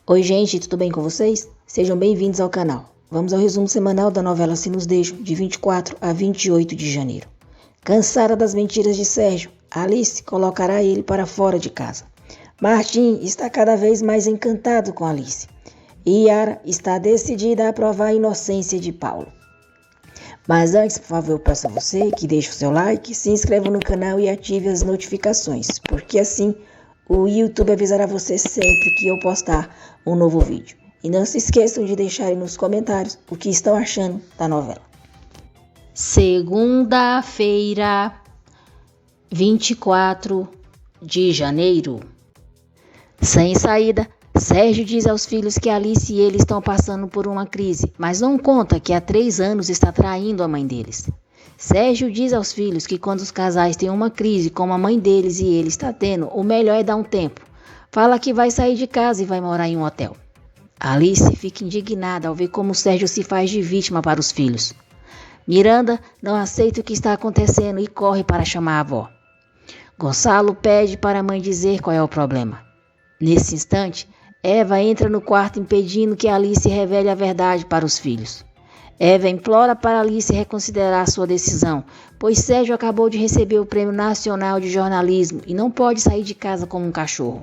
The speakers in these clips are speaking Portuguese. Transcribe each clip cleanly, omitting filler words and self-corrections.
Oi gente, tudo bem com vocês? Sejam bem-vindos ao canal. Vamos ao resumo semanal da novela Se Nos Deixam, de 24 a 28 de janeiro. Cansada das mentiras de Sérgio, Alice colocará ele para fora de casa. Martim está cada vez mais encantado com Alice. E Yara está decidida a aprovar a inocência de Paulo. Mas antes, por favor, eu peço a você que deixe o seu like, se inscreva no canal e ative as notificações, porque assim o YouTube avisará você sempre que eu postar um novo vídeo. E não se esqueçam de deixarem nos comentários o que estão achando da novela. Segunda-feira, 24 de janeiro. Sem saída, Sérgio diz aos filhos que Alice e ele estão passando por uma crise, mas não conta que há 3 anos está traindo a mãe deles. Sérgio diz aos filhos que quando os casais têm uma crise como a mãe deles e ele está tendo, o melhor é dar um tempo. Fala que vai sair de casa e vai morar em um hotel. Alice fica indignada ao ver como Sérgio se faz de vítima para os filhos. Miranda não aceita o que está acontecendo e corre para chamar a avó. Gonçalo pede para a mãe dizer qual é o problema. Nesse instante, Eva entra no quarto impedindo que Alice revele a verdade para os filhos. Eva implora para Alice reconsiderar sua decisão, pois Sérgio acabou de receber o Prêmio Nacional de Jornalismo e não pode sair de casa como um cachorro.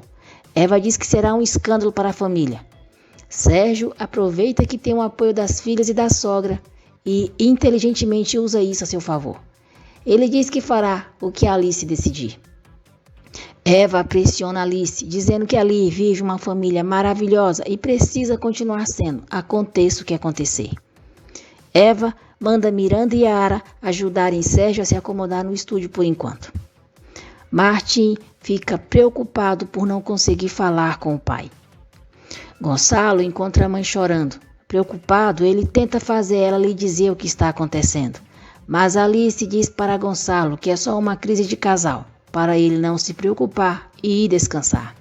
Eva diz que será um escândalo para a família. Sérgio aproveita que tem o apoio das filhas e da sogra e inteligentemente usa isso a seu favor. Ele diz que fará o que Alice decidir. Eva pressiona Alice, dizendo que ali vive uma família maravilhosa e precisa continuar sendo, aconteça o que acontecer. Eva manda Miranda e Yara ajudarem Sérgio a se acomodar no estúdio por enquanto. Martim fica preocupado por não conseguir falar com o pai. Gonçalo encontra a mãe chorando. Preocupado, ele tenta fazer ela lhe dizer o que está acontecendo. Mas Alice diz para Gonçalo que é só uma crise de casal, para ele não se preocupar e ir descansar.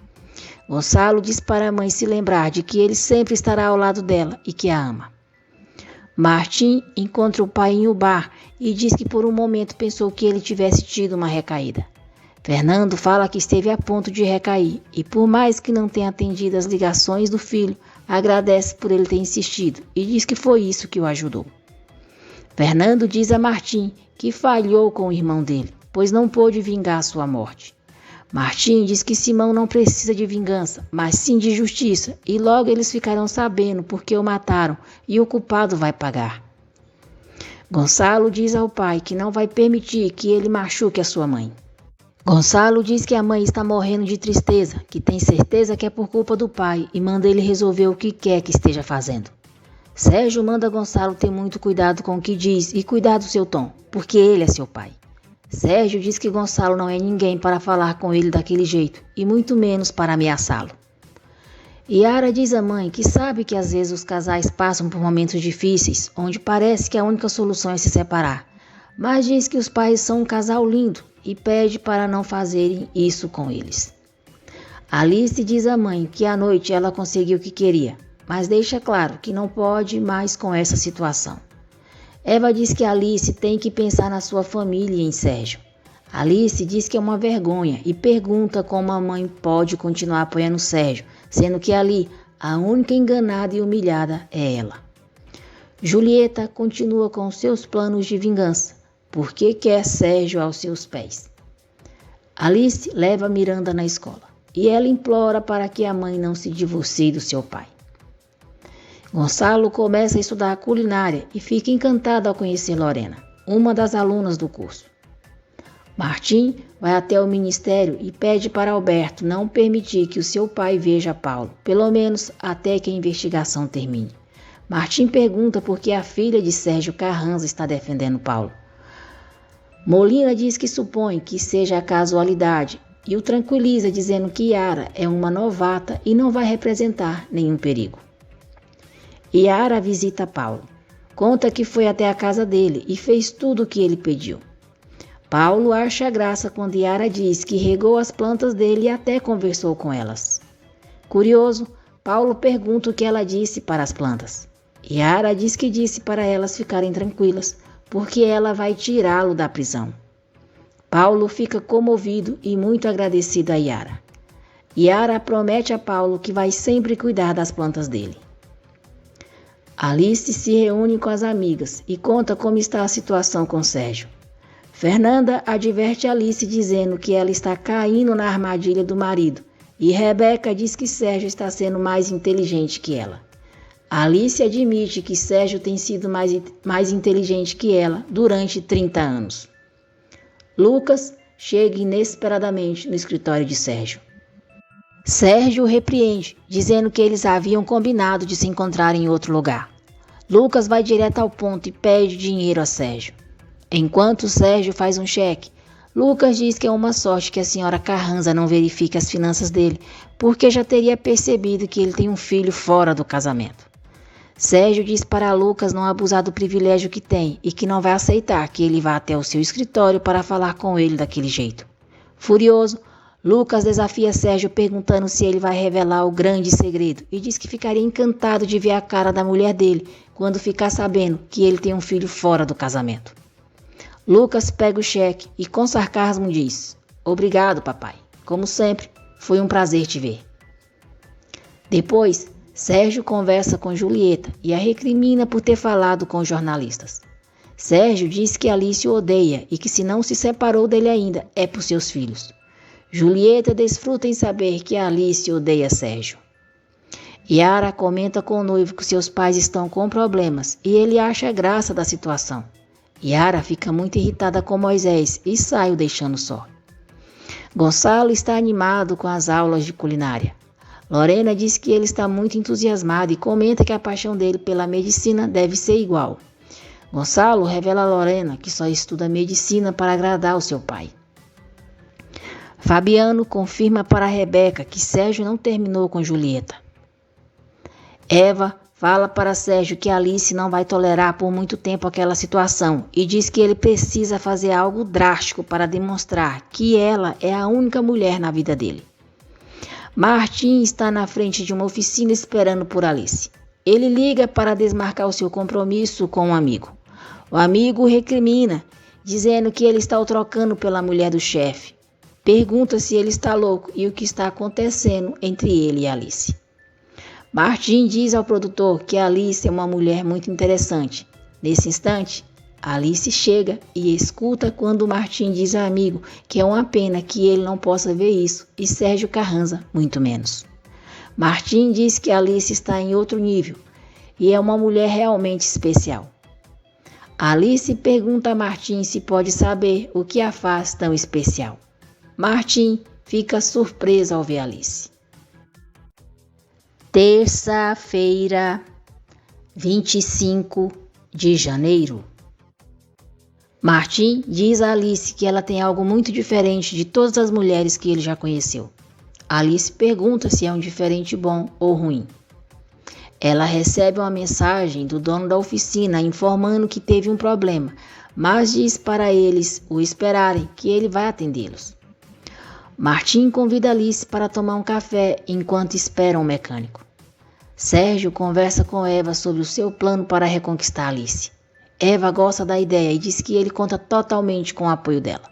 Gonçalo diz para a mãe se lembrar de que ele sempre estará ao lado dela e que a ama. Martim encontra o pai em um bar e diz que por um momento pensou que ele tivesse tido uma recaída. Fernando fala que esteve a ponto de recair e, por mais que não tenha atendido as ligações do filho, agradece por ele ter insistido e diz que foi isso que o ajudou. Fernando diz a Martim que falhou com o irmão dele, pois não pôde vingar sua morte. Martim diz que Simão não precisa de vingança, mas sim de justiça, e logo eles ficarão sabendo porque o mataram e o culpado vai pagar. Gonçalo diz ao pai que não vai permitir que ele machuque a sua mãe. Gonçalo diz que a mãe está morrendo de tristeza, que tem certeza que é por culpa do pai e manda ele resolver o que quer que esteja fazendo. Sérgio manda Gonçalo ter muito cuidado com o que diz e cuidar do seu tom, porque ele é seu pai. Sérgio diz que Gonçalo não é ninguém para falar com ele daquele jeito, e muito menos para ameaçá-lo. Yara diz à mãe que sabe que às vezes os casais passam por momentos difíceis, onde parece que a única solução é se separar, mas diz que os pais são um casal lindo e pede para não fazerem isso com eles. Alice diz à mãe que à noite ela conseguiu o que queria, mas deixa claro que não pode mais com essa situação. Eva diz que Alice tem que pensar na sua família e em Sérgio. Alice diz que é uma vergonha e pergunta como a mãe pode continuar apoiando Sérgio, sendo que ali a única enganada e humilhada é ela. Julieta continua com seus planos de vingança, porque quer Sérgio aos seus pés. Alice leva Miranda na escola e ela implora para que a mãe não se divorcie do seu pai. Gonçalo começa a estudar culinária e fica encantado ao conhecer Lorena, uma das alunas do curso. Martim vai até o ministério e pede para Alberto não permitir que o seu pai veja Paulo, pelo menos até que a investigação termine. Martim pergunta por que a filha de Sérgio Carranza está defendendo Paulo. Molina diz que supõe que seja a casualidade e o tranquiliza dizendo que Yara é uma novata e não vai representar nenhum perigo. Yara visita Paulo. Conta que foi até a casa dele e fez tudo o que ele pediu. Paulo acha graça quando Yara diz que regou as plantas dele e até conversou com elas. Curioso, Paulo pergunta o que ela disse para as plantas. Yara diz que disse para elas ficarem tranquilas, porque ela vai tirá-lo da prisão. Paulo fica comovido e muito agradecido a Yara. Yara promete a Paulo que vai sempre cuidar das plantas dele. Alice se reúne com as amigas e conta como está a situação com Sérgio. Fernanda adverte Alice dizendo que ela está caindo na armadilha do marido e Rebeca diz que Sérgio está sendo mais inteligente que ela. Alice admite que Sérgio tem sido mais inteligente que ela durante 30 anos. Lucas chega inesperadamente no escritório de Sérgio. Sérgio o repreende, dizendo que eles haviam combinado de se encontrar em outro lugar. Lucas vai direto ao ponto e pede dinheiro a Sérgio. Enquanto Sérgio faz um cheque, Lucas diz que é uma sorte que a senhora Carranza não verifique as finanças dele, porque já teria percebido que ele tem um filho fora do casamento. Sérgio diz para Lucas não abusar do privilégio que tem e que não vai aceitar que ele vá até o seu escritório para falar com ele daquele jeito. Furioso, Lucas desafia Sérgio perguntando se ele vai revelar o grande segredo e diz que ficaria encantado de ver a cara da mulher dele quando ficar sabendo que ele tem um filho fora do casamento. Lucas pega o cheque e com sarcasmo diz: "Obrigado, papai. Como sempre, foi um prazer te ver." Depois, Sérgio conversa com Julieta e a recrimina por ter falado com os jornalistas. Sérgio diz que Alice o odeia e que se não se separou dele ainda é por seus filhos. Julieta desfruta em saber que Alice odeia Sérgio. Yara comenta com o noivo que seus pais estão com problemas e ele acha graça da situação. Yara fica muito irritada com Moisés e sai o deixando só. Gonçalo está animado com as aulas de culinária. Lorena diz que ele está muito entusiasmado e comenta que a paixão dele pela medicina deve ser igual. Gonçalo revela a Lorena que só estuda medicina para agradar o seu pai. Fabiano confirma para Rebeca que Sérgio não terminou com Julieta. Eva fala para Sérgio que Alice não vai tolerar por muito tempo aquela situação e diz que ele precisa fazer algo drástico para demonstrar que ela é a única mulher na vida dele. Martim está na frente de uma oficina esperando por Alice. Ele liga para desmarcar o seu compromisso com um amigo. O amigo o recrimina, dizendo que ele está o trocando pela mulher do chefe. Pergunta se ele está louco e o que está acontecendo entre ele e Alice. Martim diz ao produtor que Alice é uma mulher muito interessante. Nesse instante, Alice chega e escuta quando Martim diz ao amigo que é uma pena que ele não possa ver isso e Sérgio Carranza muito menos. Martim diz que Alice está em outro nível e é uma mulher realmente especial. Alice pergunta a Martim se pode saber o que a faz tão especial. Martim fica surpreso ao ver Alice. Terça-feira, 25 de janeiro. Martim diz a Alice que ela tem algo muito diferente de todas as mulheres que ele já conheceu. Alice pergunta se é um diferente bom ou ruim. Ela recebe uma mensagem do dono da oficina informando que teve um problema, mas diz para eles o esperarem que ele vai atendê-los. Martim convida Alice para tomar um café enquanto espera um mecânico. Sérgio conversa com Eva sobre o seu plano para reconquistar Alice. Eva gosta da ideia e diz que ele conta totalmente com o apoio dela.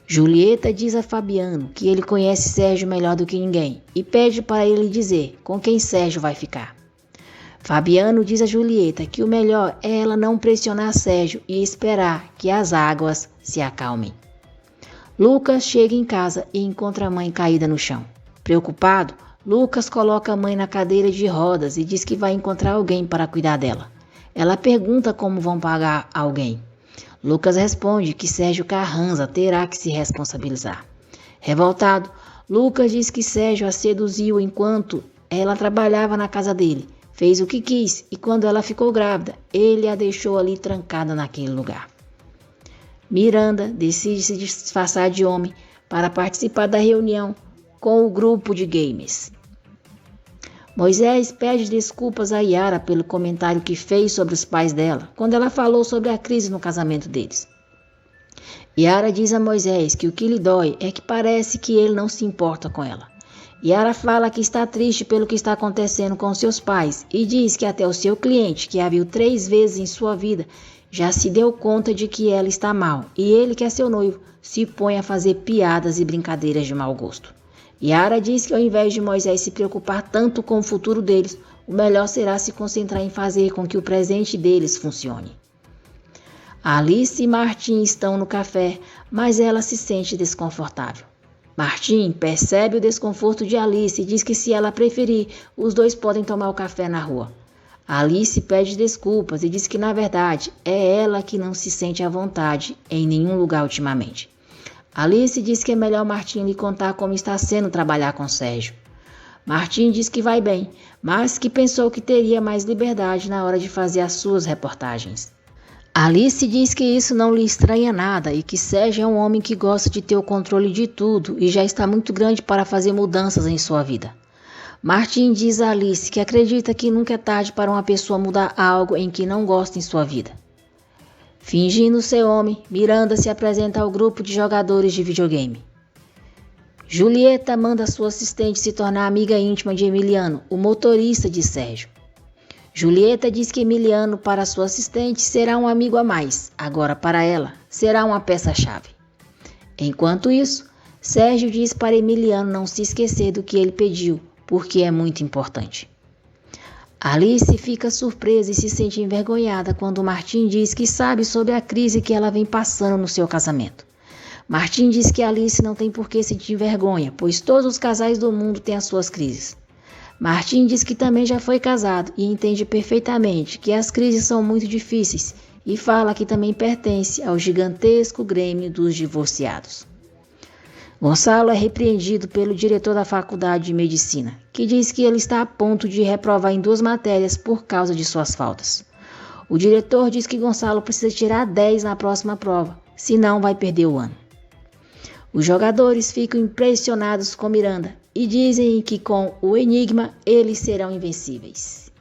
Julieta diz a Fabiano que ele conhece Sérgio melhor do que ninguém e pede para ele dizer com quem Sérgio vai ficar. Fabiano diz a Julieta que o melhor é ela não pressionar Sérgio e esperar que as águas se acalmem. Lucas chega em casa e encontra a mãe caída no chão. Preocupado, Lucas coloca a mãe na cadeira de rodas e diz que vai encontrar alguém para cuidar dela. Ela pergunta como vão pagar alguém. Lucas responde que Sérgio Carranza terá que se responsabilizar. Revoltado, Lucas diz que Sérgio a seduziu enquanto ela trabalhava na casa dele, fez o que quis e quando ela ficou grávida, ele a deixou ali trancada naquele lugar. Miranda decide se disfarçar de homem para participar da reunião com o grupo de games. Moisés pede desculpas a Yara pelo comentário que fez sobre os pais dela, quando ela falou sobre a crise no casamento deles. Yara diz a Moisés que o que lhe dói é que parece que ele não se importa com ela. Yara fala que está triste pelo que está acontecendo com seus pais e diz que até o seu cliente, que a viu 3 vezes em sua vida, já se deu conta de que ela está mal e ele, que é seu noivo, se põe a fazer piadas e brincadeiras de mau gosto. Yara diz que ao invés de Moisés se preocupar tanto com o futuro deles, o melhor será se concentrar em fazer com que o presente deles funcione. Alice e Martim estão no café, mas ela se sente desconfortável. Martim percebe o desconforto de Alice e diz que se ela preferir, os dois podem tomar o café na rua. Alice pede desculpas e diz que, na verdade, é ela que não se sente à vontade em nenhum lugar ultimamente. Alice diz que é melhor Martim lhe contar como está sendo trabalhar com Sérgio. Martim diz que vai bem, mas que pensou que teria mais liberdade na hora de fazer as suas reportagens. Alice diz que isso não lhe estranha nada e que Sérgio é um homem que gosta de ter o controle de tudo e já está muito grande para fazer mudanças em sua vida. Martim diz a Alice que acredita que nunca é tarde para uma pessoa mudar algo em que não gosta em sua vida. Fingindo ser homem, Miranda se apresenta ao grupo de jogadores de videogame. Julieta manda sua assistente se tornar amiga íntima de Emiliano, o motorista de Sérgio. Julieta diz que Emiliano, para sua assistente, será um amigo a mais. Agora, para ela, será uma peça-chave. Enquanto isso, Sérgio diz para Emiliano não se esquecer do que ele pediu, porque é muito importante. Alice fica surpresa e se sente envergonhada quando Martim diz que sabe sobre a crise que ela vem passando no seu casamento. Martim diz que Alice não tem por que sentir vergonha, pois todos os casais do mundo têm as suas crises. Martim diz que também já foi casado e entende perfeitamente que as crises são muito difíceis e fala que também pertence ao gigantesco grêmio dos divorciados. Gonçalo é repreendido pelo diretor da faculdade de medicina, que diz que ele está a ponto de reprovar em 2 matérias por causa de suas faltas. O diretor diz que Gonçalo precisa tirar 10 na próxima prova, senão vai perder o ano. Os jogadores ficam impressionados com Miranda e dizem que com o enigma eles serão invencíveis.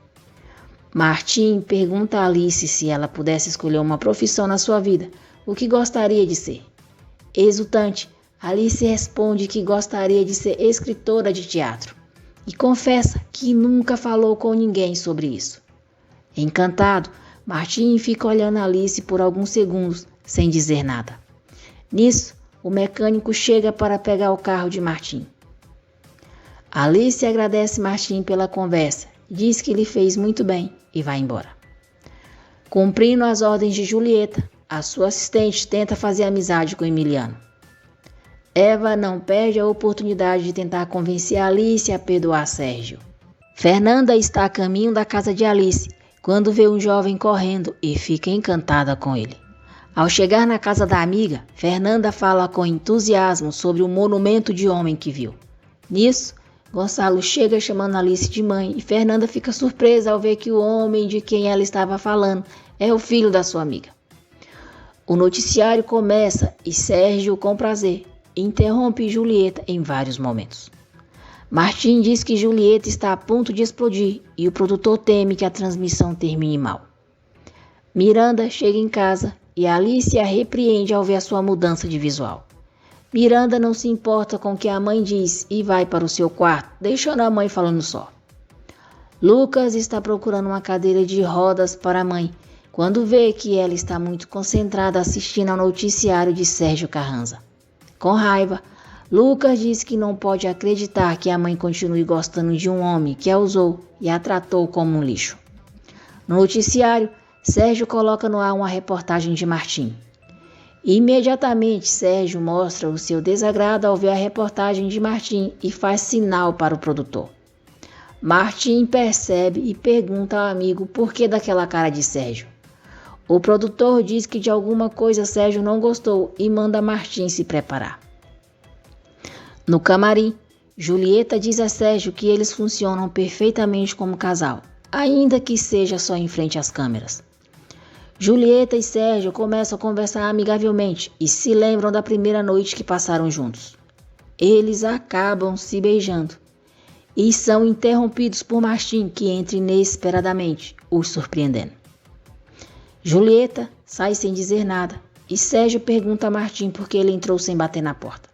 Martim pergunta a Alice se ela pudesse escolher uma profissão na sua vida, o que gostaria de ser. Exultante, Alice responde que gostaria de ser escritora de teatro e confessa que nunca falou com ninguém sobre isso. Encantado, Martim fica olhando Alice por alguns segundos sem dizer nada. Nisso, o mecânico chega para pegar o carro de Martim. Alice agradece Martim pela conversa, diz que lhe fez muito bem e vai embora. Cumprindo as ordens de Julieta, a sua assistente tenta fazer amizade com Emiliano. Eva não perde a oportunidade de tentar convencer Alice a perdoar Sérgio. Fernanda está a caminho da casa de Alice quando vê um jovem correndo e fica encantada com ele. Ao chegar na casa da amiga, Fernanda fala com entusiasmo sobre o monumento de homem que viu. Nisso, Gonçalo chega chamando Alice de mãe e Fernanda fica surpresa ao ver que o homem de quem ela estava falando é o filho da sua amiga. O noticiário começa e Sérgio, com prazer, interrompe Julieta em vários momentos. Martim diz que Julieta está a ponto de explodir e o produtor teme que a transmissão termine mal. Miranda chega em casa e Alice a repreende ao ver a sua mudança de visual. Miranda não se importa com o que a mãe diz e vai para o seu quarto, deixando a mãe falando só. Lucas está procurando uma cadeira de rodas para a mãe, quando vê que ela está muito concentrada assistindo ao noticiário de Sérgio Carranza. Com raiva, Lucas diz que não pode acreditar que a mãe continue gostando de um homem que a usou e a tratou como um lixo. No noticiário, Sérgio coloca no ar uma reportagem de Martim. Imediatamente, Sérgio mostra o seu desagrado ao ver a reportagem de Martim e faz sinal para o produtor. Martim percebe e pergunta ao amigo por que daquela cara de Sérgio. O produtor diz que de alguma coisa Sérgio não gostou e manda Martim se preparar. No camarim, Julieta diz a Sérgio que eles funcionam perfeitamente como casal, ainda que seja só em frente às câmeras. Julieta e Sérgio começam a conversar amigavelmente e se lembram da primeira noite que passaram juntos. Eles acabam se beijando e são interrompidos por Martim, que entra inesperadamente, os surpreendendo. Julieta sai sem dizer nada e Sérgio pergunta a Martim por que ele entrou sem bater na porta.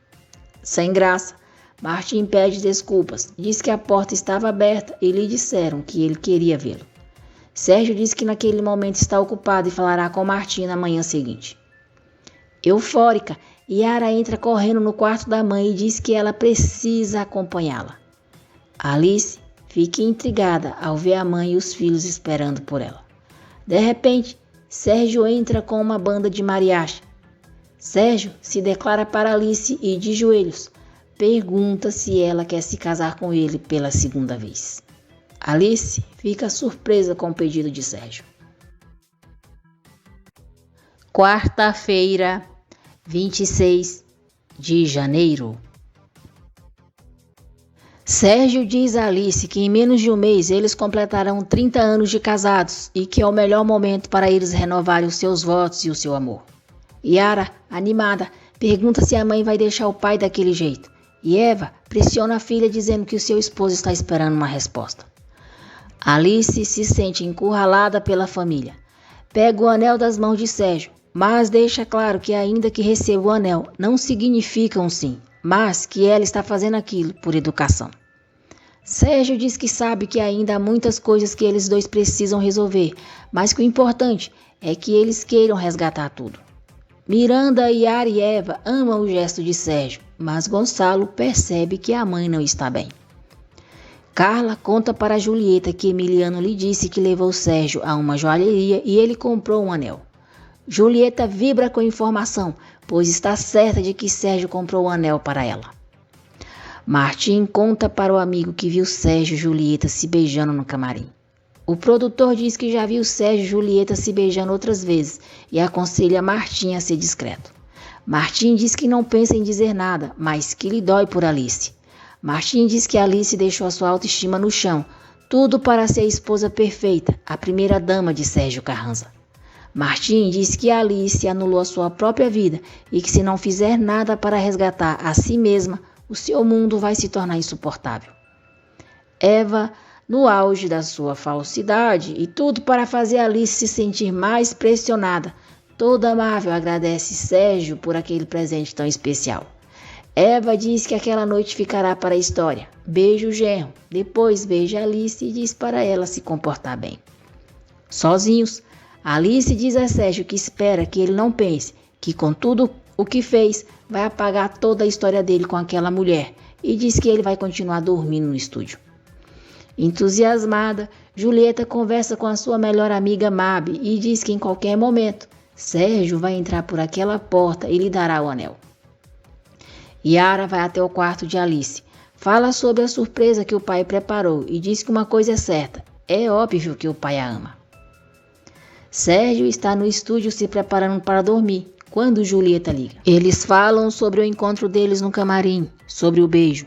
Sem graça, Martim pede desculpas, diz que a porta estava aberta e lhe disseram que ele queria vê-lo. Sérgio diz que naquele momento está ocupado e falará com Martim na manhã seguinte. Eufórica, Yara entra correndo no quarto da mãe e diz que ela precisa acompanhá-la. Alice fica intrigada ao ver a mãe e os filhos esperando por ela. De repente, Sérgio entra com uma banda de mariachi. Sérgio se declara para Alice e, de joelhos, pergunta se ela quer se casar com ele pela segunda vez. Alice fica surpresa com o pedido de Sérgio. Quarta-feira, 26 de janeiro. Sérgio diz a Alice que em menos de um mês eles completarão 30 anos de casados e que é o melhor momento para eles renovarem os seus votos e o seu amor. Yara, animada, pergunta se a mãe vai deixar o pai daquele jeito. E Eva pressiona a filha dizendo que o seu esposo está esperando uma resposta. Alice se sente encurralada pela família. Pega o anel das mãos de Sérgio, mas deixa claro que ainda que receba o anel, não significa um sim, mas que ela está fazendo aquilo por educação. Sérgio diz que sabe que ainda há muitas coisas que eles dois precisam resolver, mas que o importante é que eles queiram resgatar tudo. Miranda, Yara e Eva amam o gesto de Sérgio, mas Gonçalo percebe que a mãe não está bem. Carla conta para Julieta que Emiliano lhe disse que levou Sérgio a uma joalheria e ele comprou um anel. Julieta vibra com a informação, pois está certa de que Sérgio comprou o anel para ela. Martim conta para o amigo que viu Sérgio e Julieta se beijando no camarim. O produtor diz que já viu Sérgio e Julieta se beijando outras vezes e aconselha Martim a ser discreto. Martim diz que não pensa em dizer nada, mas que lhe dói por Alice. Martim diz que Alice deixou a sua autoestima no chão, tudo para ser a esposa perfeita, a primeira dama de Sérgio Carranza. Martim diz que Alice anulou a sua própria vida e que se não fizer nada para resgatar a si mesma, o seu mundo vai se tornar insuportável. Eva, no auge da sua falsidade e tudo para fazer Alice se sentir mais pressionada, toda amável agradece Sérgio por aquele presente tão especial. Eva diz que aquela noite ficará para a história. Beija o genro, depois beija Alice e diz para ela se comportar bem. Sozinhos, Alice diz a Sérgio que espera que ele não pense que com tudo o que fez vai apagar toda a história dele com aquela mulher e diz que ele vai continuar dormindo no estúdio. Entusiasmada, Julieta conversa com a sua melhor amiga Mabi e diz que em qualquer momento Sérgio vai entrar por aquela porta e lhe dará o anel. Yara vai até o quarto de Alice, fala sobre a surpresa que o pai preparou e diz que uma coisa é certa, é óbvio que o pai a ama. Sérgio está no estúdio se preparando para dormir, quando Julieta liga. Eles falam sobre o encontro deles no camarim, sobre o beijo.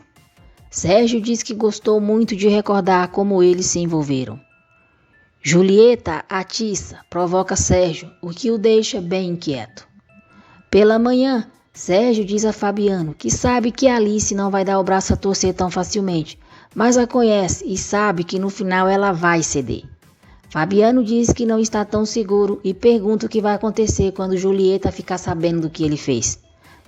Sérgio diz que gostou muito de recordar como eles se envolveram. Julieta atiça, provoca Sérgio, o que o deixa bem inquieto. Pela manhã, Sérgio diz a Fabiano que sabe que Alice não vai dar o braço a torcer tão facilmente, mas a conhece e sabe que no final ela vai ceder. Fabiano diz que não está tão seguro e pergunta o que vai acontecer quando Julieta ficar sabendo do que ele fez.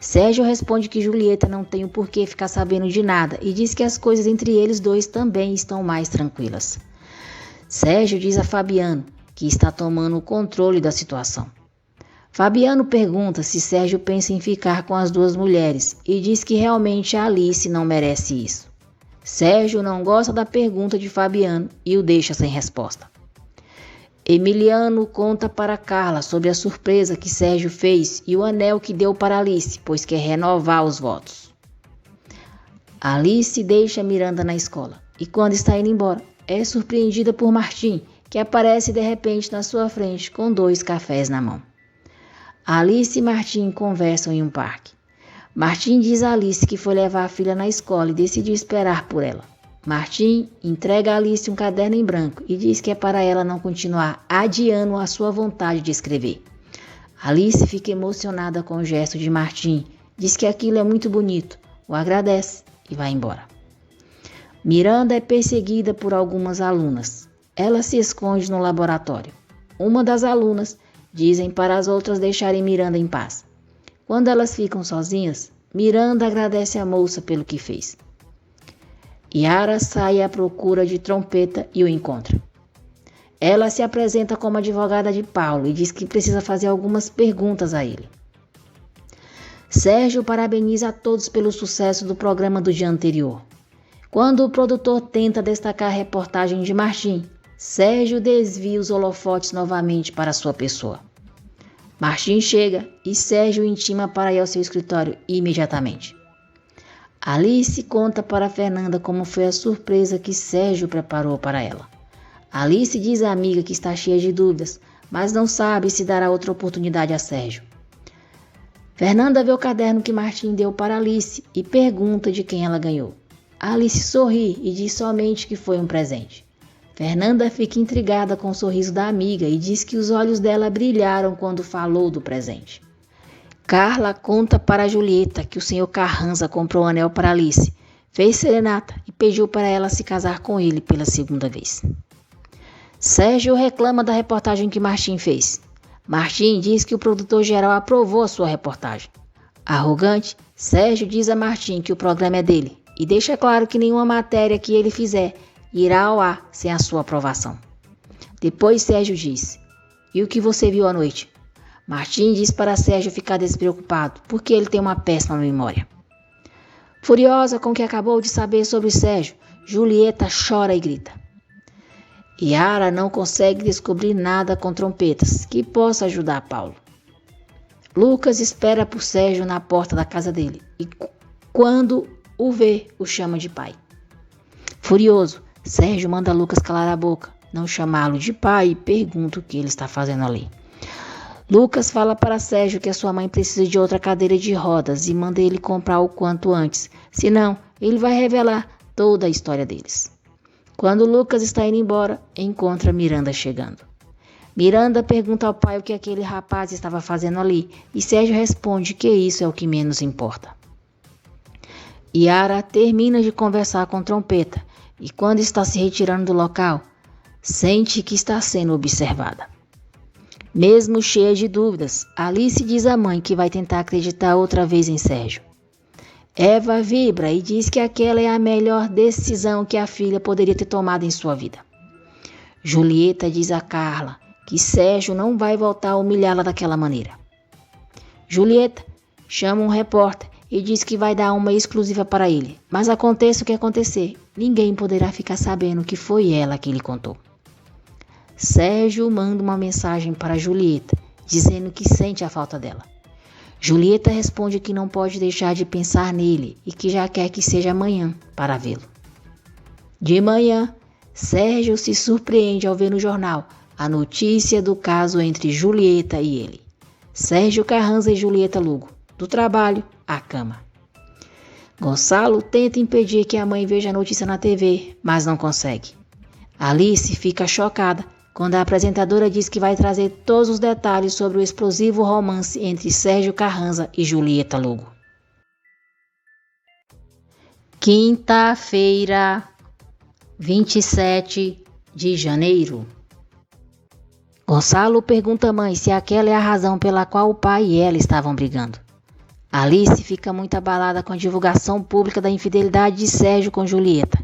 Sérgio responde que Julieta não tem o porquê ficar sabendo de nada e diz que as coisas entre eles dois também estão mais tranquilas. Sérgio diz a Fabiano que está tomando o controle da situação. Fabiano pergunta se Sérgio pensa em ficar com as duas mulheres e diz que realmente a Alice não merece isso. Sérgio não gosta da pergunta de Fabiano e o deixa sem resposta. Emiliano conta para Carla sobre a surpresa que Sérgio fez e o anel que deu para Alice, pois quer renovar os votos. Alice deixa Miranda na escola e quando está indo embora, é surpreendida por Martim, que aparece de repente na sua frente com 2 cafés na mão. Alice e Martim conversam em um parque. Martim diz a Alice que foi levar a filha na escola e decidiu esperar por ela. Martim entrega a Alice um caderno em branco e diz que é para ela não continuar adiando a sua vontade de escrever. Alice fica emocionada com o gesto de Martim, diz que aquilo é muito bonito, o agradece e vai embora. Miranda é perseguida por algumas alunas. Ela se esconde no laboratório. Uma das alunas dizem para as outras deixarem Miranda em paz. Quando elas ficam sozinhas, Miranda agradece a moça pelo que fez. Yara sai à procura de Trompeta e o encontra. Ela se apresenta como advogada de Paulo e diz que precisa fazer algumas perguntas a ele. Sérgio parabeniza a todos pelo sucesso do programa do dia anterior. Quando o produtor tenta destacar a reportagem de Martim, Sérgio desvia os holofotes novamente para sua pessoa. Martim chega e Sérgio o intima para ir ao seu escritório imediatamente. Alice conta para Fernanda como foi a surpresa que Sérgio preparou para ela. Alice diz à amiga que está cheia de dúvidas, mas não sabe se dará outra oportunidade a Sérgio. Fernanda vê o caderno que Martim deu para Alice e pergunta de quem ela ganhou. Alice sorri e diz somente que foi um presente. Fernanda fica intrigada com o sorriso da amiga e diz que os olhos dela brilharam quando falou do presente. Carla conta para Julieta que o Sr. Carranza comprou um anel para Alice, fez serenata e pediu para ela se casar com ele pela segunda vez. Sérgio reclama da reportagem que Martim fez. Martim diz que o produtor geral aprovou a sua reportagem. Arrogante, Sérgio diz a Martim que o programa é dele e deixa claro que nenhuma matéria que ele fizer irá ao ar sem a sua aprovação. Depois Sérgio diz: "E o que você viu à noite?" Martim diz para Sérgio ficar despreocupado, porque ele tem uma péssima memória. Furiosa com o que acabou de saber sobre Sérgio, Julieta chora e grita. Yara não consegue descobrir nada com trompetas que possa ajudar Paulo. Lucas espera por Sérgio na porta da casa dele e, quando o vê, o chama de pai. Furioso, Sérgio manda Lucas calar a boca, não chamá-lo de pai e pergunta o que ele está fazendo ali. Lucas fala para Sérgio que a sua mãe precisa de outra cadeira de rodas e manda ele comprar o quanto antes, senão ele vai revelar toda a história deles. Quando Lucas está indo embora, encontra Miranda chegando. Miranda pergunta ao pai o que aquele rapaz estava fazendo ali e Sérgio responde que isso é o que menos importa. Yara termina de conversar com Trompeta e quando está se retirando do local, sente que está sendo observada. Mesmo cheia de dúvidas, Alice diz à mãe que vai tentar acreditar outra vez em Sérgio. Eva vibra e diz que aquela é a melhor decisão que a filha poderia ter tomado em sua vida. Julieta diz a Carla que Sérgio não vai voltar a humilhá-la daquela maneira. Julieta chama um repórter e diz que vai dar uma exclusiva para ele, mas aconteça o que acontecer, ninguém poderá ficar sabendo que foi ela que lhe contou. Sérgio manda uma mensagem para Julieta, dizendo que sente a falta dela. Julieta responde que não pode deixar de pensar nele e que já quer que seja amanhã para vê-lo. De manhã, Sérgio se surpreende ao ver no jornal a notícia do caso entre Julieta e ele. Sérgio Carranza e Julieta Lugo, do trabalho à cama. Gonçalo tenta impedir que a mãe veja a notícia na TV, mas não consegue. Alice fica chocada quando a apresentadora diz que vai trazer todos os detalhes sobre o explosivo romance entre Sérgio Carranza e Julieta Lugo. Quinta-feira, 27 de janeiro. Gonçalo pergunta à mãe se aquela é a razão pela qual o pai e ela estavam brigando. Alice fica muito abalada com a divulgação pública da infidelidade de Sérgio com Julieta.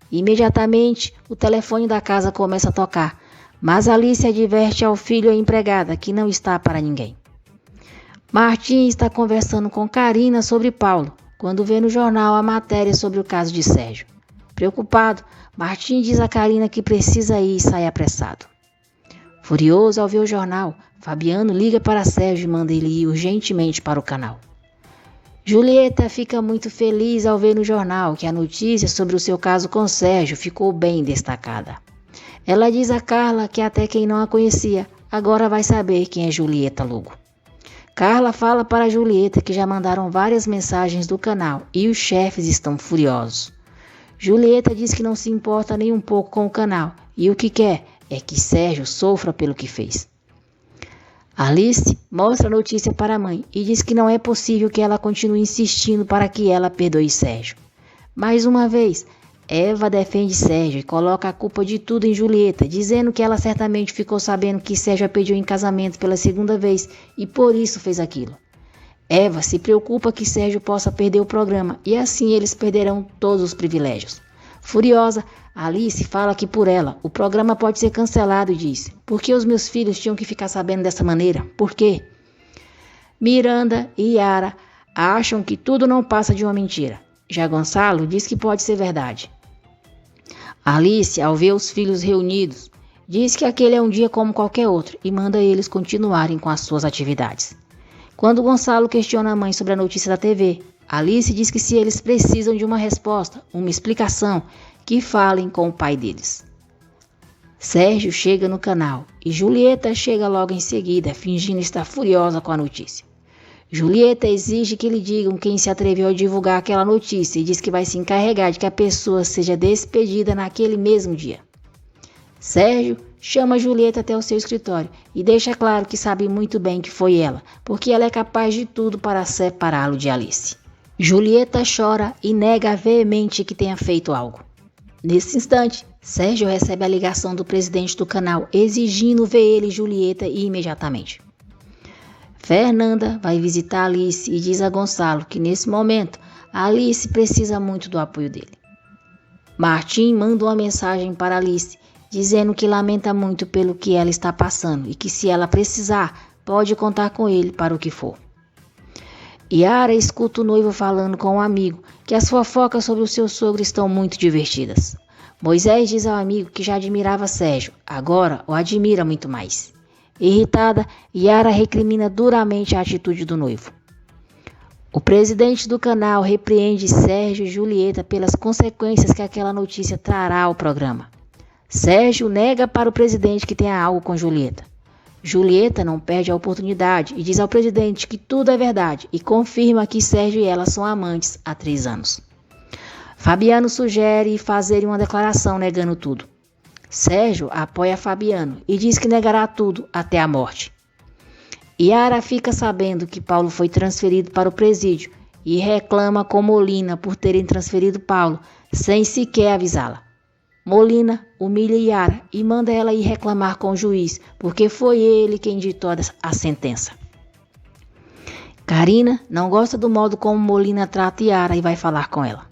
Imediatamente, o telefone da casa começa a tocar, mas Alice adverte ao filho e à empregada que não está para ninguém. Martim está conversando com Karina sobre Paulo, quando vê no jornal a matéria sobre o caso de Sérgio. Preocupado, Martim diz a Karina que precisa ir e sai apressado. Furioso ao ver o jornal, Fabiano liga para Sérgio e manda ele ir urgentemente para o canal. Julieta fica muito feliz ao ver no jornal que a notícia sobre o seu caso com Sérgio ficou bem destacada. Ela diz a Carla que até quem não a conhecia agora vai saber quem é Julieta Lugo. Carla fala para Julieta que já mandaram várias mensagens do canal e os chefes estão furiosos. Julieta diz que não se importa nem um pouco com o canal e o que quer é que Sérgio sofra pelo que fez. Alice mostra a notícia para a mãe e diz que não é possível que ela continue insistindo para que ela perdoe Sérgio. Mais uma vez, Eva defende Sérgio e coloca a culpa de tudo em Julieta, dizendo que ela certamente ficou sabendo que Sérgio a pediu em casamento pela segunda vez e por isso fez aquilo. Eva se preocupa que Sérgio possa perder o programa e assim eles perderão todos os privilégios. Furiosa, Alice fala que por ela o programa pode ser cancelado e diz: "Por que os meus filhos tinham que ficar sabendo dessa maneira? Por quê?" Miranda e Yara acham que tudo não passa de uma mentira. Já Gonçalo diz que pode ser verdade. Alice, ao ver os filhos reunidos, diz que aquele é um dia como qualquer outro e manda eles continuarem com as suas atividades. Quando Gonçalo questiona a mãe sobre a notícia da TV, Alice diz que se eles precisam de uma resposta, uma explicação, que falem com o pai deles. Sérgio chega no canal e Julieta chega logo em seguida, fingindo estar furiosa com a notícia. Julieta exige que lhe digam quem se atreveu a divulgar aquela notícia e diz que vai se encarregar de que a pessoa seja despedida naquele mesmo dia. Sérgio chama Julieta até o seu escritório e deixa claro que sabe muito bem que foi ela, porque ela é capaz de tudo para separá-lo de Alice. Julieta chora e nega veemente que tenha feito algo. Nesse instante, Sérgio recebe a ligação do presidente do canal exigindo ver ele e Julieta imediatamente. Fernanda vai visitar Alice e diz a Gonçalo que nesse momento a Alice precisa muito do apoio dele. Martim manda uma mensagem para Alice dizendo que lamenta muito pelo que ela está passando e que se ela precisar pode contar com ele para o que for. Yara escuta o noivo falando com um amigo que as fofocas sobre o seu sogro estão muito divertidas. Moisés diz ao amigo que já admirava Sérgio, agora o admira muito mais. Irritada, Yara recrimina duramente a atitude do noivo. O presidente do canal repreende Sérgio e Julieta pelas consequências que aquela notícia trará ao programa. Sérgio nega para o presidente que tenha algo com Julieta. Julieta não perde a oportunidade e diz ao presidente que tudo é verdade e confirma que Sérgio e ela são amantes há 3 anos. Fabiano sugere fazerem uma declaração negando tudo. Sérgio apoia Fabiano e diz que negará tudo até a morte. Yara fica sabendo que Paulo foi transferido para o presídio e reclama com Molina por terem transferido Paulo sem sequer avisá-la. Molina humilha Yara e manda ela ir reclamar com o juiz, porque foi ele quem ditou a sentença. Karina não gosta do modo como Molina trata Yara e vai falar com ela.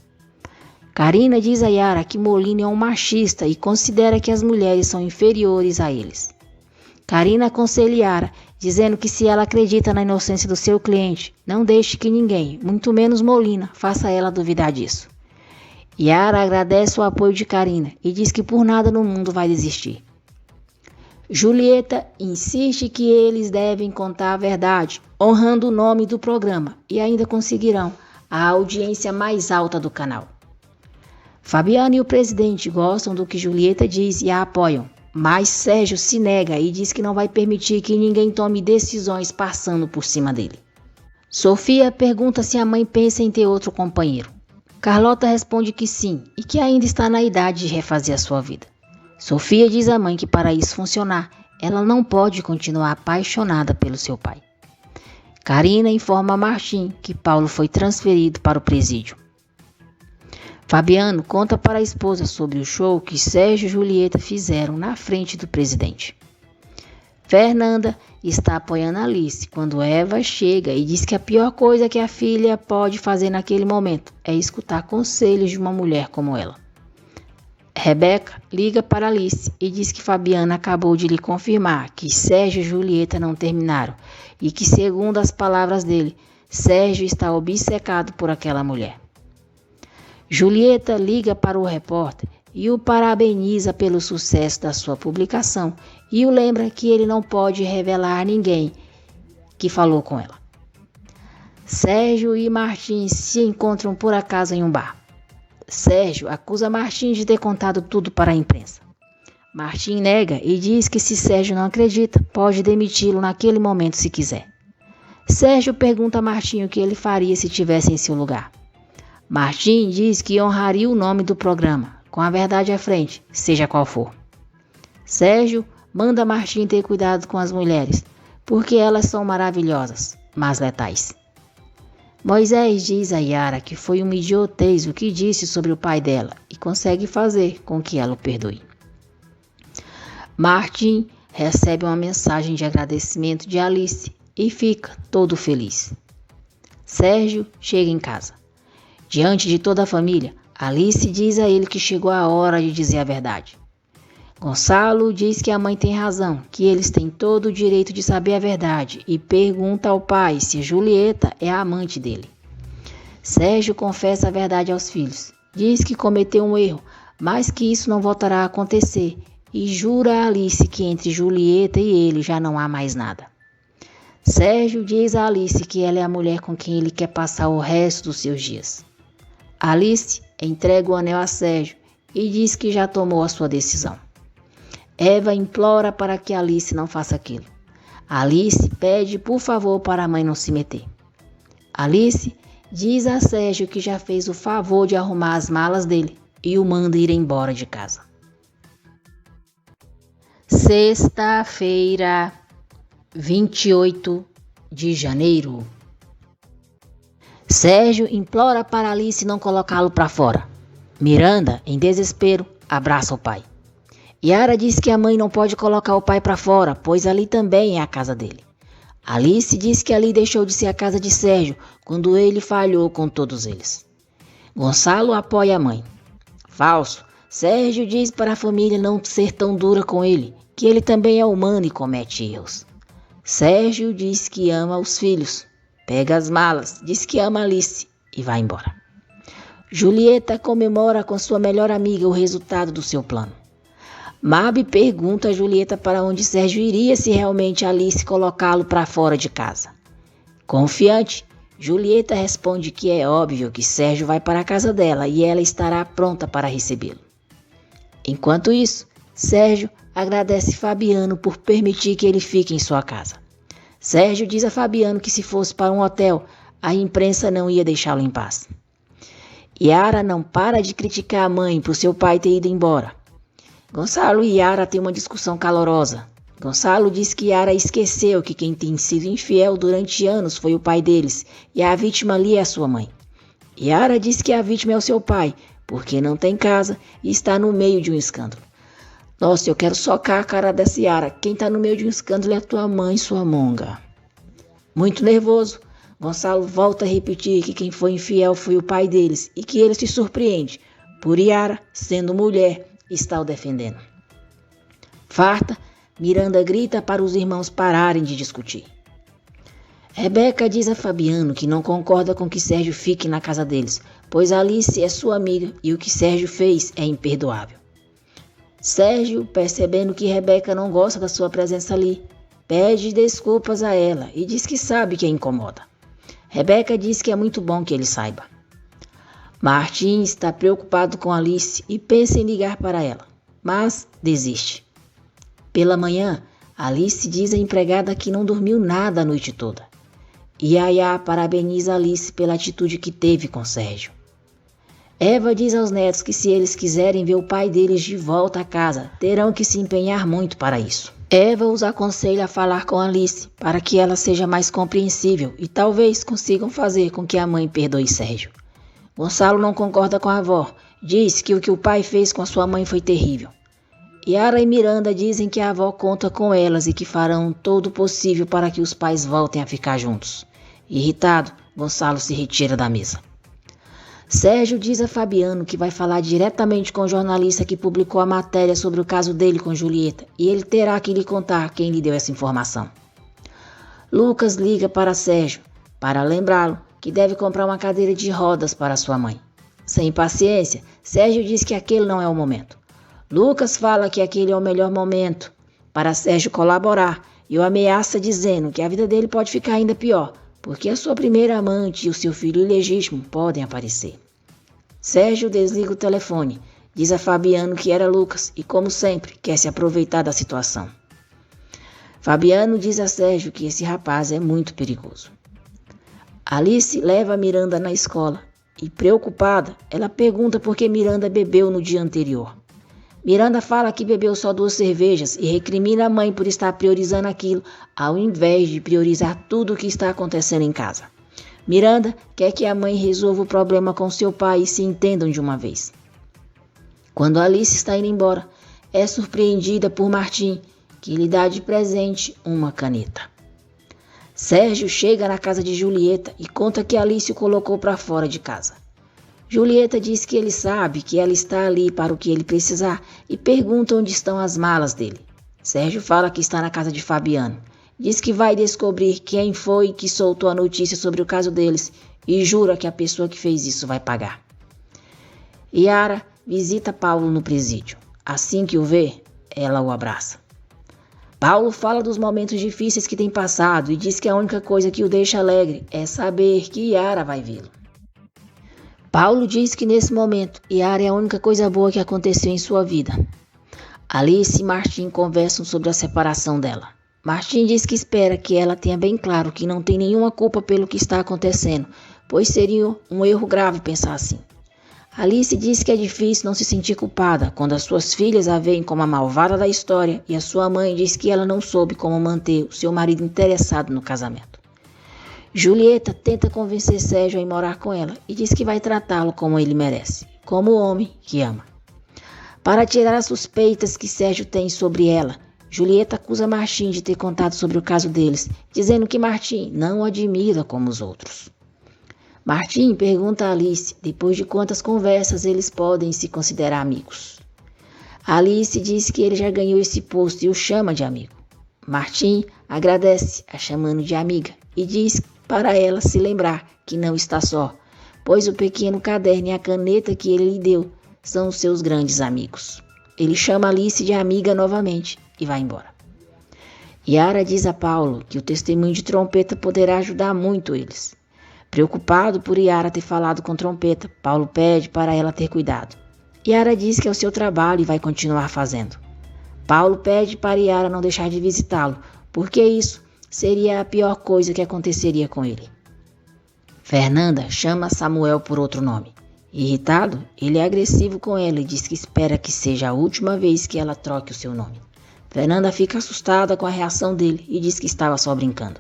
Karina diz a Yara que Molina é um machista e considera que as mulheres são inferiores a eles. Karina aconselha Yara, dizendo que se ela acredita na inocência do seu cliente, não deixe que ninguém, muito menos Molina, faça ela duvidar disso. Yara agradece o apoio de Karina e diz que por nada no mundo vai desistir. Julieta insiste que eles devem contar a verdade, honrando o nome do programa, e ainda conseguirão a audiência mais alta do canal. Fabiano e o presidente gostam do que Julieta diz e a apoiam, mas Sérgio se nega e diz que não vai permitir que ninguém tome decisões passando por cima dele. Sofia pergunta se a mãe pensa em ter outro companheiro. Carlota responde que sim e que ainda está na idade de refazer a sua vida. Sofia diz à mãe que para isso funcionar, ela não pode continuar apaixonada pelo seu pai. Karina informa a Martim que Paulo foi transferido para o presídio. Fabiano conta para a esposa sobre o show que Sérgio e Julieta fizeram na frente do presidente. Fernanda está apoiando Alice quando Eva chega e diz que a pior coisa que a filha pode fazer naquele momento é escutar conselhos de uma mulher como ela. Rebeca liga para Alice e diz que Fabiano acabou de lhe confirmar que Sérgio e Julieta não terminaram e que, segundo as palavras dele, Sérgio está obcecado por aquela mulher. Julieta liga para o repórter e o parabeniza pelo sucesso da sua publicação e o lembra que ele não pode revelar a ninguém que falou com ela. Sérgio e Martim se encontram por acaso em um bar. Sérgio acusa Martim de ter contado tudo para a imprensa. Martim nega e diz que se Sérgio não acredita, pode demiti-lo naquele momento se quiser. Sérgio pergunta a Martim o que ele faria se estivesse em seu lugar. Martim diz que honraria o nome do programa, com a verdade à frente, seja qual for. Sérgio manda Martim ter cuidado com as mulheres, porque elas são maravilhosas, mas letais. Moisés diz a Yara que foi uma idiotez o que disse sobre o pai dela e consegue fazer com que ela o perdoe. Martim recebe uma mensagem de agradecimento de Alice e fica todo feliz. Sérgio chega em casa. Diante de toda a família, Alice diz a ele que chegou a hora de dizer a verdade. Gonçalo diz que a mãe tem razão, que eles têm todo o direito de saber a verdade e pergunta ao pai se Julieta é a amante dele. Sérgio confessa a verdade aos filhos. Diz que cometeu um erro, mas que isso não voltará a acontecer. E jura a Alice que entre Julieta e ele já não há mais nada. Sérgio diz a Alice que ela é a mulher com quem ele quer passar o resto dos seus dias. Alice entrega o anel a Sérgio e diz que já tomou a sua decisão. Eva implora para que Alice não faça aquilo. Alice pede por favor para a mãe não se meter. Alice diz a Sérgio que já fez o favor de arrumar as malas dele e o manda ir embora de casa. Sexta-feira, 28 de janeiro. Sérgio implora para Alice não colocá-lo para fora. Miranda, em desespero, abraça o pai. Yara diz que a mãe não pode colocar o pai para fora, pois ali também é a casa dele. Alice diz que ali deixou de ser a casa de Sérgio quando ele falhou com todos eles. Gonçalo apoia a mãe. Falso. Sérgio diz para a família não ser tão dura com ele, que ele também é humano e comete erros. Sérgio diz que ama os filhos, pega as malas, diz que ama Alice e vai embora. Julieta comemora com sua melhor amiga o resultado do seu plano. Mabe pergunta a Julieta para onde Sérgio iria se realmente Alice colocá-lo para fora de casa. Confiante, Julieta responde que é óbvio que Sérgio vai para a casa dela e ela estará pronta para recebê-lo. Enquanto isso, Sérgio agradece Fabiano por permitir que ele fique em sua casa. Sérgio diz a Fabiano que se fosse para um hotel, a imprensa não ia deixá-lo em paz. Yara não para de criticar a mãe por seu pai ter ido embora. Gonçalo e Yara têm uma discussão calorosa. Gonçalo diz que Yara esqueceu que quem tem sido infiel durante anos foi o pai deles e a vítima ali é a sua mãe. Yara diz que a vítima é o seu pai, porque não tem casa e está no meio de um escândalo. Nossa, eu quero socar a cara dessa Yara. Quem está no meio de um escândalo é a tua mãe, sua monga. Muito nervoso, Gonçalo volta a repetir que quem foi infiel foi o pai deles e que ele se surpreende por Yara, sendo mulher, está o defendendo. Farta, Miranda grita para os irmãos pararem de discutir. Rebeca diz a Fabiano que não concorda com que Sérgio fique na casa deles, pois Alice é sua amiga e o que Sérgio fez é imperdoável. Sérgio, percebendo que Rebeca não gosta da sua presença ali, pede desculpas a ela e diz que sabe que a incomoda. Rebeca diz que é muito bom que ele saiba. Martim está preocupado com Alice e pensa em ligar para ela, mas desiste. Pela manhã, Alice diz à empregada que não dormiu nada a noite toda. Yaya parabeniza Alice pela atitude que teve com Sérgio. Eva diz aos netos que se eles quiserem ver o pai deles de volta a casa, terão que se empenhar muito para isso. Eva os aconselha a falar com Alice para que ela seja mais compreensível e talvez consigam fazer com que a mãe perdoe Sérgio. Gonçalo não concorda com a avó, diz que o que o pai fez com a sua mãe foi terrível. Yara e Miranda dizem que a avó conta com elas e que farão todo o possível para que os pais voltem a ficar juntos. Irritado, Gonçalo se retira da mesa. Sérgio diz a Fabiano que vai falar diretamente com o jornalista que publicou a matéria sobre o caso dele com Julieta e ele terá que lhe contar quem lhe deu essa informação. Lucas liga para Sérgio para lembrá-lo que deve comprar uma cadeira de rodas para sua mãe. Sem paciência, Sérgio diz que aquele não é o momento. Lucas fala que aquele é o melhor momento para Sérgio colaborar e o ameaça dizendo que a vida dele pode ficar ainda pior, porque a sua primeira amante e o seu filho ilegítimo podem aparecer. Sérgio desliga o telefone, diz a Fabiano que era Lucas e, como sempre, quer se aproveitar da situação. Fabiano diz a Sérgio que esse rapaz é muito perigoso. Alice leva Miranda na escola e, preocupada, ela pergunta por que Miranda bebeu no dia anterior. Miranda fala que bebeu só 2 cervejas e recrimina a mãe por estar priorizando aquilo, ao invés de priorizar tudo o que está acontecendo em casa. Miranda quer que a mãe resolva o problema com seu pai e se entendam de uma vez. Quando Alice está indo embora, é surpreendida por Martim, que lhe dá de presente uma caneta. Sérgio chega na casa de Julieta e conta que Alice o colocou para fora de casa. Julieta diz que ele sabe que ela está ali para o que ele precisar e pergunta onde estão as malas dele. Sérgio fala que está na casa de Fabiano. Diz que vai descobrir quem foi que soltou a notícia sobre o caso deles e jura que a pessoa que fez isso vai pagar. Yara visita Paulo no presídio. Assim que o vê, ela o abraça. Paulo fala dos momentos difíceis que tem passado e diz que a única coisa que o deixa alegre é saber que Yara vai vê-lo. Paulo diz que nesse momento, Yara é a única coisa boa que aconteceu em sua vida. Alice e Martim conversam sobre a separação dela. Martim diz que espera que ela tenha bem claro que não tem nenhuma culpa pelo que está acontecendo, pois seria um erro grave pensar assim. Alice diz que é difícil não se sentir culpada quando as suas filhas a veem como a malvada da história e a sua mãe diz que ela não soube como manter o seu marido interessado no casamento. Julieta tenta convencer Sérgio a ir morar com ela e diz que vai tratá-lo como ele merece, como o homem que ama. Para tirar as suspeitas que Sérgio tem sobre ela, Julieta acusa Martim de ter contado sobre o caso deles, dizendo que Martim não o admira como os outros. Martim pergunta a Alice depois de quantas conversas eles podem se considerar amigos. Alice diz que ele já ganhou esse posto e o chama de amigo. Martim agradece, a chamando de amiga, e diz para ela se lembrar que não está só, pois o pequeno caderno e a caneta que ele lhe deu são os seus grandes amigos. Ele chama Alice de amiga novamente e vai embora. Yara diz a Paulo que o testemunho de Trompeta poderá ajudar muito eles. Preocupado por Yara ter falado com Trompeta, Paulo pede para ela ter cuidado. Yara diz que é o seu trabalho e vai continuar fazendo. Paulo pede para Yara não deixar de visitá-lo, porque isso seria a pior coisa que aconteceria com ele. Fernanda chama Samuel por outro nome. Irritado, ele é agressivo com ela e diz que espera que seja a última vez que ela troque o seu nome. Fernanda fica assustada com a reação dele e diz que estava só brincando.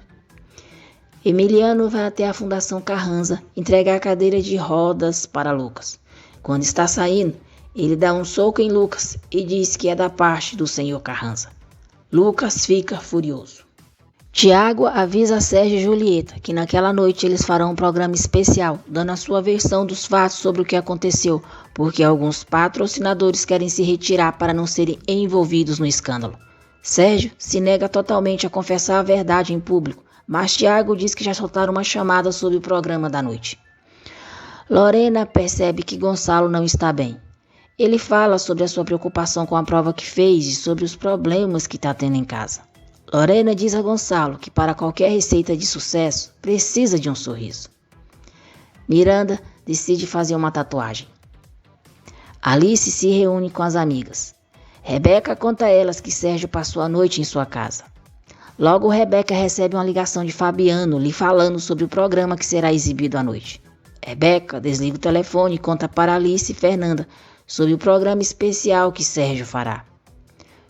Emiliano vai até a Fundação Carranza entregar a cadeira de rodas para Lucas. Quando está saindo, ele dá um soco em Lucas e diz que é da parte do senhor Carranza. Lucas fica furioso. Tiago avisa Sérgio e Julieta que naquela noite eles farão um programa especial, dando a sua versão dos fatos sobre o que aconteceu, porque alguns patrocinadores querem se retirar para não serem envolvidos no escândalo. Sérgio se nega totalmente a confessar a verdade em público, mas Tiago diz que já soltaram uma chamada sobre o programa da noite. Lorena percebe que Gonçalo não está bem. Ele fala sobre a sua preocupação com a prova que fez e sobre os problemas que está tendo em casa. Lorena diz a Gonçalo que para qualquer receita de sucesso precisa de um sorriso. Miranda decide fazer uma tatuagem. Alice se reúne com as amigas. Rebeca conta a elas que Sérgio passou a noite em sua casa. Logo, Rebeca recebe uma ligação de Fabiano lhe falando sobre o programa que será exibido à noite. Rebeca desliga o telefone e conta para Alice e Fernanda sobre o programa especial que Sérgio fará.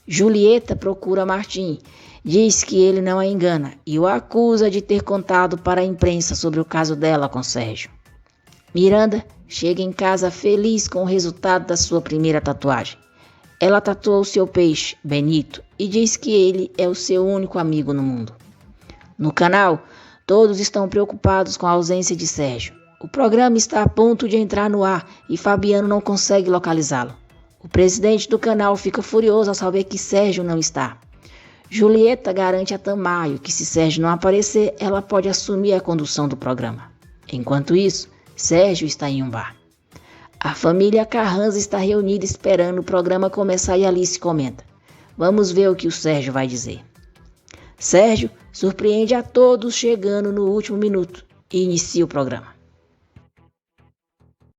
Julieta procura Martim, diz que ele não a engana e o acusa de ter contado para a imprensa sobre o caso dela com Sérgio. Miranda chega em casa feliz com o resultado da sua primeira tatuagem. Ela tatuou seu peixe, Benito, e diz que ele é o seu único amigo no mundo. No canal, todos estão preocupados com a ausência de Sérgio. O programa está a ponto de entrar no ar e Fabiano não consegue localizá-lo. O presidente do canal fica furioso ao saber que Sérgio não está. Julieta garante a Tamayo que se Sérgio não aparecer, ela pode assumir a condução do programa. Enquanto isso, Sérgio está em um bar. A família Carranza está reunida esperando o programa começar e Alice comenta: "Vamos ver o que o Sérgio vai dizer." Sérgio surpreende a todos chegando no último minuto e inicia o programa.